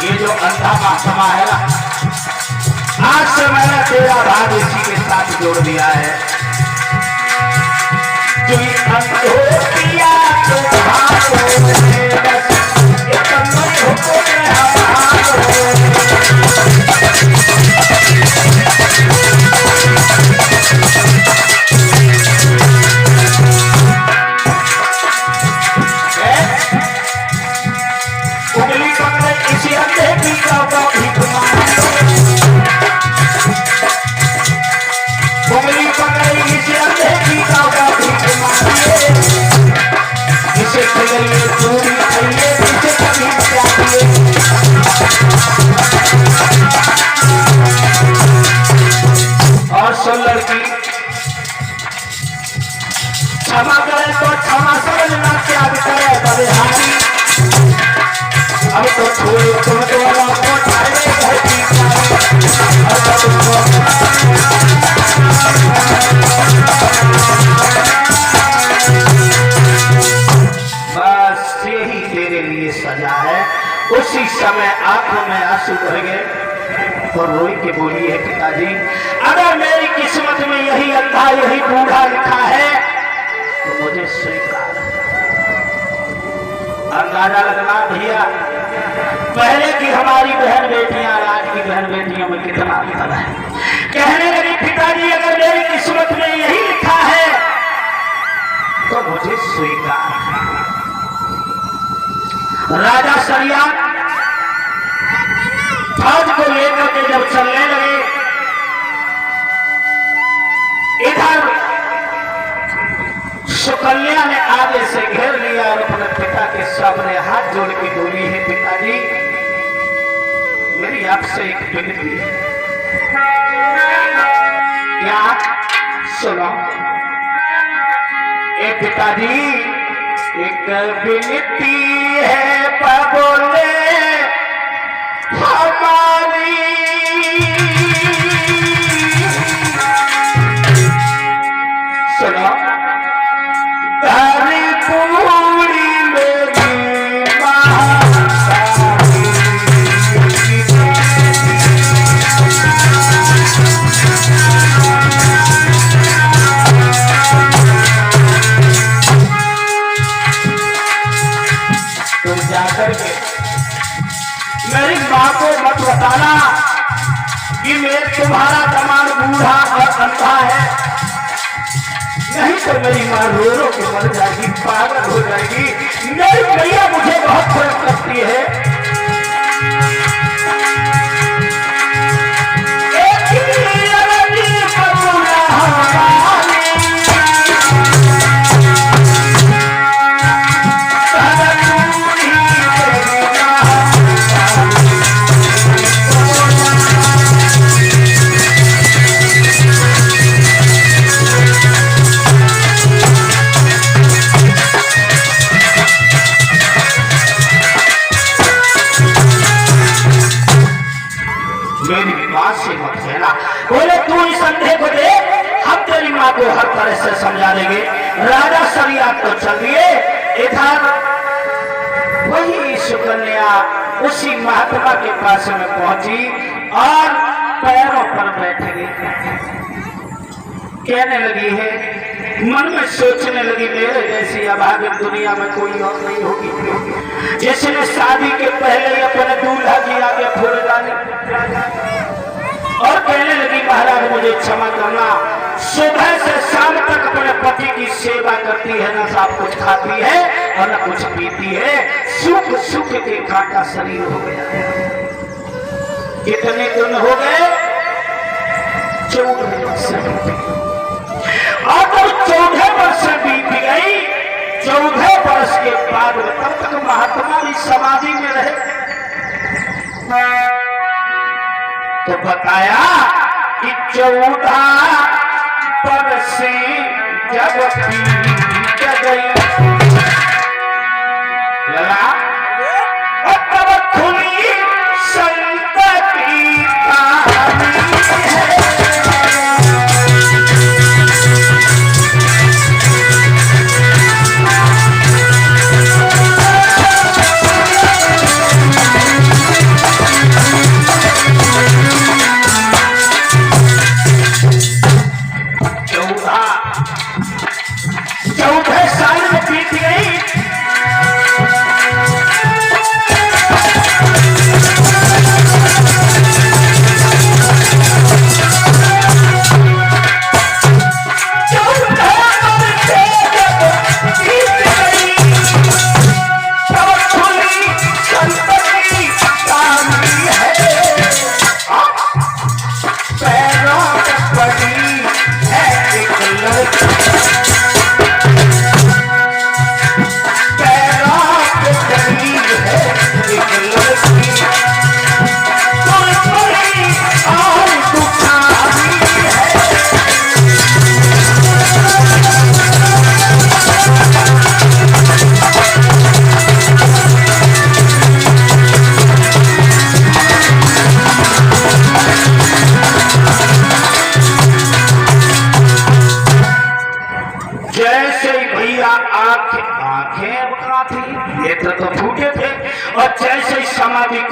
ये जो अंधा महात्मा है ना, आज से मैंने तेरा भाग इसी के साथ जोड़ दिया है। जो ये अंधोपिया तो भागो है, बस ये अंधों को क्षमा करे तो क्षमा समझना, त्याग करे बलिहारी। अब तो छोड़ो तुम दोनों को बस यही तेरे लिए सजा है। उसी समय आंखों में आंसू भर गए और रोई के बोली है, पिताजी अगर मेरी किस्मत में यही अंधा यही बूढ़ा लिखा है तो मुझे स्वीकार। अंदाजा लगना भैया, पहले की हमारी बहन बेटियां आज की बहन बेटियों में कितना अंतर है। कहने लगी पिताजी अगर मेरी किस्मत में यही लिखा है तो मुझे स्वीकार। राजा सरियान फौज को लेकर के जब चलने लगे, इधर सुकन्या ने आगे से घेर लिया और अपने पिता के सामने हाथ जोड़ के बोली है, पिताजी मेरी आपसे एक विनती है। क्या? सुनो। ए पिताजी एक विनती है बोले हमारी, सुनो। मेरी माँ को मत बताना कि मेरे तुम्हारा दामाद बूढ़ा और अंधा है, नहीं तो मेरी माँ रो रो के मर जाएगी, पागल हो जाएगी। मेरी भैया मुझे बहुत फर्क करती है। बोले तू इस अंधे को दे, हम तेरी माँ को हर तरह से समझा देंगे। राजा सरियात तो चल दिए, इधर वही सुकन्या उसी महात्मा के पास में पहुंची और पैरों पर बैठ गई। कहने लगी है, मन में सोचने लगी मेरे जैसी अभागिन दुनिया में कोई और नहीं होगी जिसने शादी के पहले ही अपने दूल्हा की आगे फूल डाली। और कहने लगी महाराज मुझे क्षमा करना, सुबह से शाम तक अपने पति की सेवा करती है, न सब कुछ खाती है और न कुछ पीती है, सुख सुख के काटा शरीर हो गया। कितने दिन हो गए? 14 वर्ष। और 14 वर्ष बीत गई। 14 वर्ष के बाद तब तक महात्मा भी समाधि में रहे। तो बताया कि 14 वर्ष जब बीत गई लगा और तब खुली संतति कहानी है।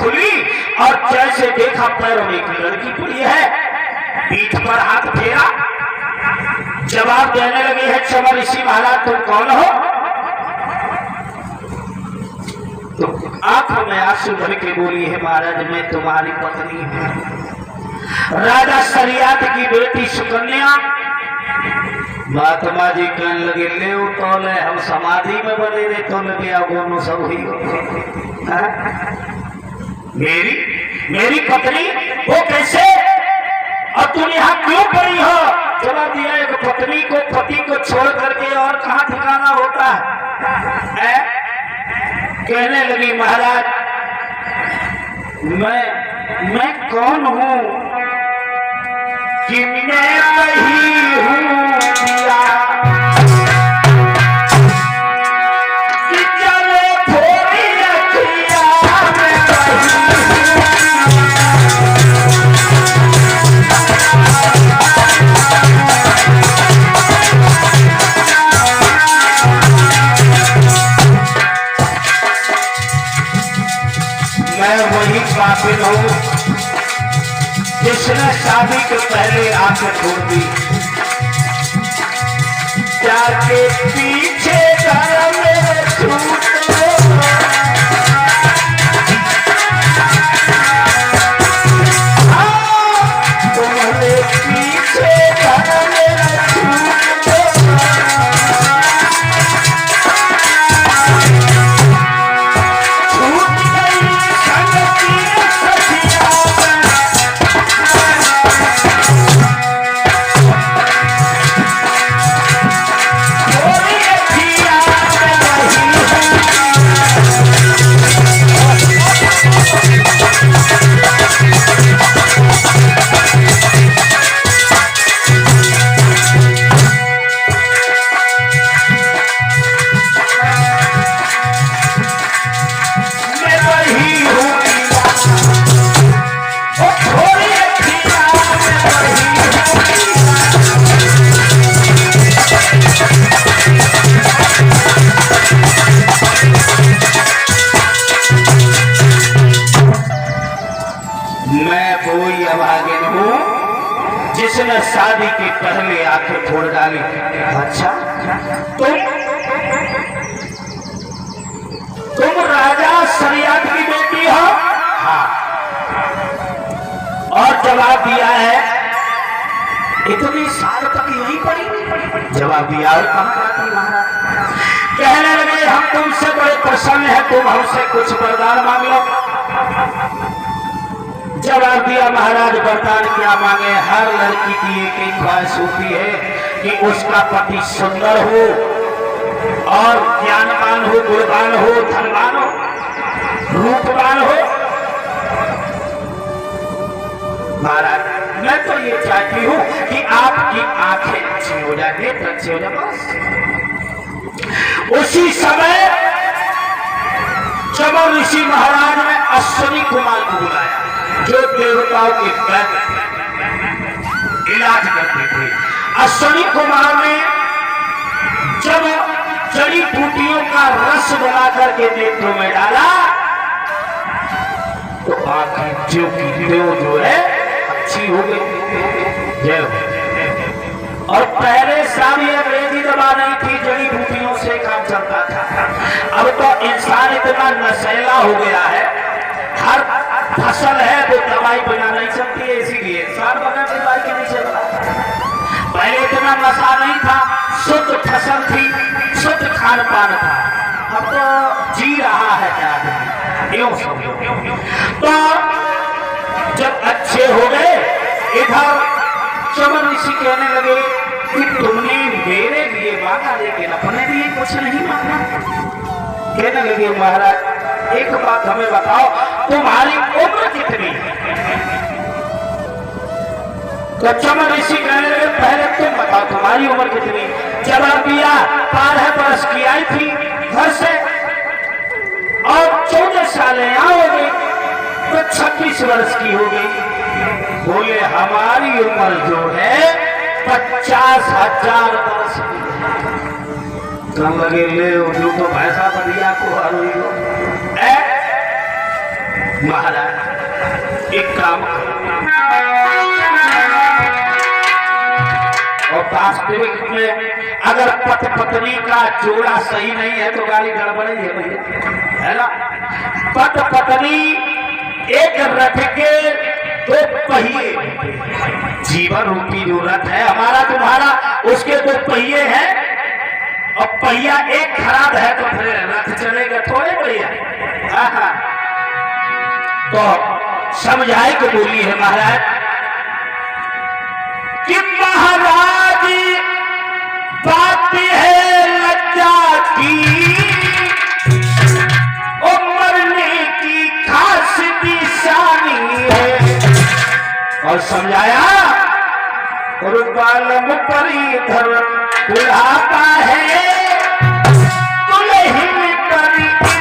खुली और जैसे देखा पैरों में एक लड़की पड़ी है, पीठ पर हाथ फेरा, जवाब देने लगी है, चमर ऋषि महाराज तुम कौन हो? तो आंखों में आंसू भर के बोली है, महाराज मैं तुम्हारी पत्नी हूं, राजा सरियात की बेटी सुकन्या। महात्मा जी कहने लगे, ले तोले हम समाधि में बने रहे तो लगे गोनो सब ही मेरी पत्नी वो कैसे, और तुम यहाँ क्यों पड़ी हो? जवाब दिया, एक पत्नी को पति को छोड़ करके और कहाँ ठिकाना होता है? कहने लगी, महाराज मैं कौन हूँ कि मैं वही हूँ कि चलो थोड़ी रखिया मैं वही काबिल हूँ जिसने शादी के पहले आंखें छोड़ दी, जाके पीछे घर में छूट तुम्हारे पीछे घर में छूट जिसने शादी के पहले आंखें फोड़ डाली। अच्छा तुम राजा सरियात की बेटी हो? हाँ। और जवाब दिया है, इतनी साल तक यही पड़ी? जवाब दिया, और कहाँ जाती महाराज? कहने लगे, हम तुमसे बड़े प्रसन्न हैं, तुम हमसे कुछ वरदान मांग लो। जवाब दिया, महाराज वरदान क्या मांगे? हर लड़की की एक ही ख्वाहिश होती है कि उसका पति सुंदर हो और ज्ञानवान हो, गुणवान हो, धनवान हो, रूपवान हो। महाराज मैं तो ये चाहती हूँ कि आपकी आंखें अच्छी हो जाए, नेत्र अच्छे हो जाए, बस। उसी समय चमर ऋषि महाराज ने अश्विनी कुमार को बुलाया, जो देवताओं के वैद्य इलाज करते थे। अश्विनी कुमार ने जब जड़ी बूटियों का रस बना करके नेत्रों में डाला तो आंखें जो की जो है अच्छी हो गई। जय हो। और पहले सारी अंग्रेजी दवा नहीं थी, जड़ी बूटियों से काम चलता था। अब तो इंसान इतना नशेला हो गया है, हर फसल है वो दवाई बना नहीं सकती है, इसीलिए इंसान बना दवाई के नहीं चलता। पहले इतना नशा नहीं था, शुद्ध फसल थी, शुद्ध खान पान था। अब तो जी रहा है क्या यूं समझो। तो जब अच्छे हो गए, इधर चमर ऋषि कहने लगे कि तुमने मेरे लिए मांगा लेकिन अपने लिए कुछ नहीं मांगा। कहने लगे, महाराज एक बात हमें बताओ, तुम्हारी उम्र कितनी है? तो चमर ऋषि कहने लगे, पहले तुम बताओ तुम्हारी उम्र कितनी? जवाब दिया, 12 वर्ष की आई थी घर से और 14 साल यहाँ हो गई तो 26 वर्ष की हो गई। बोले हमारी उम्र जो है 50,000 वर्ष की है। तो लगे ले जो तो भैंसा बढ़िया को हर महाराज एक काम और वास्तविक में अगर पत पत्नी का जोड़ा सही नहीं है तो गाड़ी गड़बड़ी है भैया, है ना। पत पत्नी एक रथ के दो पहिए, जीवन रूपी जो रथ है हमारा तुम्हारा, उसके दो पहिए हैं और पहिया एक खराब है तो फिर रथ चलेगा थोड़े भैया। तो समझाए को बोली है महाराज कि महाराज बात है लज्जा की, मरने की खास निशानी है। और समझाया और बालम पर इधर बुढ़ापा है, दुल्हन पर इधर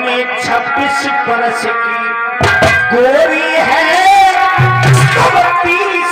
में 26 बरस की गोरी है, अब 30